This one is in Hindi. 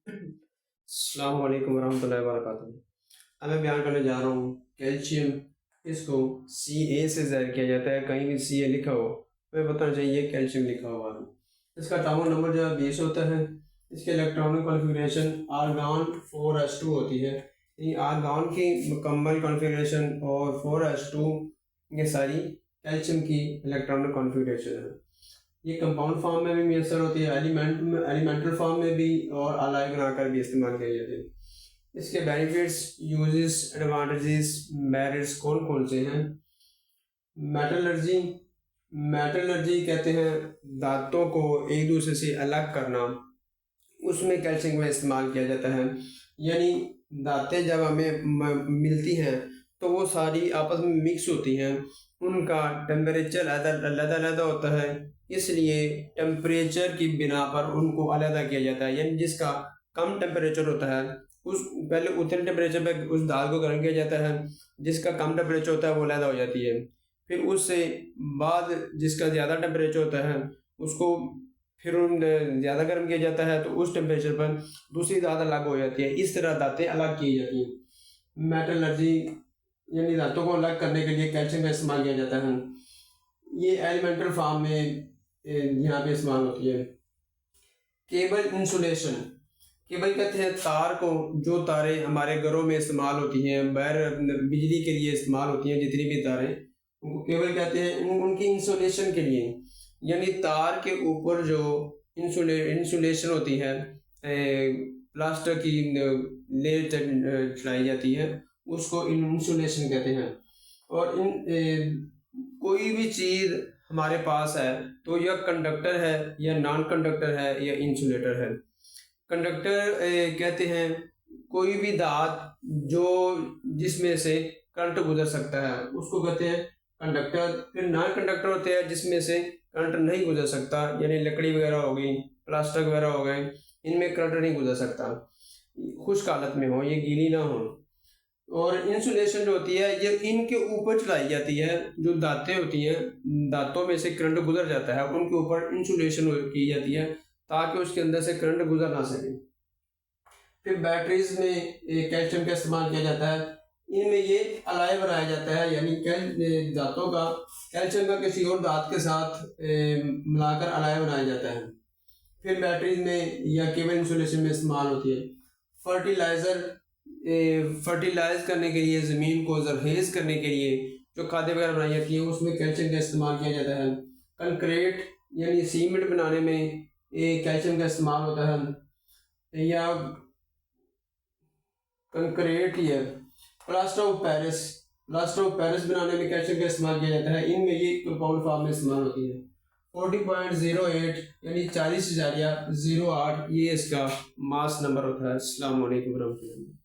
अस्सलाम वालेकुम रहमतुल्लाहि व बरकातुहू। अब मैं बयान करने जा रहा हूँ कैल्शियम। इसको Ca से ज़ाहिर किया जाता है, कहीं भी Ca लिखा हो हमें बताना चाहिए कैल्शियम लिखा हुआ है। इसका अटॉमिक नंबर जो है 20 होता है। इसके इलेक्ट्रॉनिक कॉन्फ़िगरेशन आर्गॉन 4s2 होती है। ये आर्गॉन की मुकम्मल कॉन्फ़िगरेशन और 4s2 ये सारी कैल्शियम की इलेक्ट्रॉनिक कॉन्फ़िगरेशन है। ये कंपाउंड फॉर्म में भी मैसर होती है, एलिमेंटल फॉर्म में भी, और अलाई बनाकर भी इस्तेमाल किए जाते हैं। इसके बेनिफिट्स, यूजेस, एडवांटेजेस, मेरिट्स कौन कौन से हैं। मेटलर्जी। मेटलर्जी कहते हैं धातुओं को एक दूसरे से अलग करना, उसमें कैल्शियम का इस्तेमाल किया जाता है। यानी धातें जब हमें मिलती हैं तो वो सारी आपस में मिक्स होती हैं, उनका टेम्परेचर अलग होता है, इसलिए टेम्परेचर की बिना पर उनको अलग किया जाता है। यानी जिसका कम टेम्परेचर होता है उस पहले उतने टेम्परेचर पे उस दाल को गर्म किया जाता है, जिसका कम टेम्परेचर होता है वो अलग हो जाती है। फिर उससे बाद जिसका ज़्यादा टेम्परेचर होता है उसको फिर ज़्यादा गर्म किया जाता है, तो उस टेम्परेचर पर दूसरी दात अलग हो जाती है। इस तरह दातें अलग की जाती हैं। मेटलर्जी यानी धातों को अलग करने के लिए कैल्शियम का इस्तेमाल किया जाता है। ये एलिमेंटल फॉर्म में यहाँ पे इस्तेमाल होती है। Cable insulation. केबल कहते हैं तार को, जो तारें हमारे घरों में इस्तेमाल होती हैं, बाहर बिजली के लिए इस्तेमाल होती हैं, जितनी भी तारें उनको केबल कहते हैं। उनकी इंसुलेशन के लिए, यानी तार के ऊपर जो इंसुलेशन होती है, प्लास्टर की लेयर चढ़ाई जाती है, उसको इंसुलेशन कहते हैं। और कोई भी चीज़ हमारे पास है तो यह कंडक्टर है या नॉन कंडक्टर है या इंसुलेटर है। कंडक्टर कहते हैं कोई भी धात जो जिसमें से करंट गुजर सकता है उसको कहते हैं कंडक्टर। फिर नॉन कंडक्टर होते हैं जिसमें से करंट नहीं गुजर सकता, यानी लकड़ी वगैरह हो गई, प्लास्टिक वगैरह हो गए, इनमें करंट नहीं गुजर सकता, खुश्क हालत में हो, ये गीली ना हो। और इंसुलेशन जो होती है ये इनके ऊपर चढ़ाई जाती है। जो दातें होती हैं, दांतों में से करंट गुजर जाता है, उनके ऊपर इंसुलेशन की जाती है ताकि उसके अंदर से करंट गुजर ना सके। फिर बैटरीज में कैल्शियम का इस्तेमाल किया जाता है। इनमें ये अलाय बनाया जाता है, यानी दांतों का कैल्शियम का किसी और दांत के साथ मिलाकर अलाय बनाया जाता है। फिर बैटरीज में या केबल इंसुलेशन में इस्तेमाल होती है। फर्टिलाइज करने के लिए, ज़मीन को जरखेज करने के लिए जो खादें वगैरह बनाई जाती हैं उसमें कैल्शियम का इस्तेमाल किया जाता है। कंक्रीट यानी सीमेंट बनाने में कैल्शियम का इस्तेमाल होता है। या कंक्रीट या प्लास्टर ऑफ पेरिस बनाने में कैल्शियम का इस्तेमाल किया जाता है। इनमें ये कंपाउंड फॉर्म में इस्तेमाल होती है। 40.08 यानी 40,008 ये इसका मास नंबर होता है। अस्सलाम वालेकुम रहमतुल्लाह।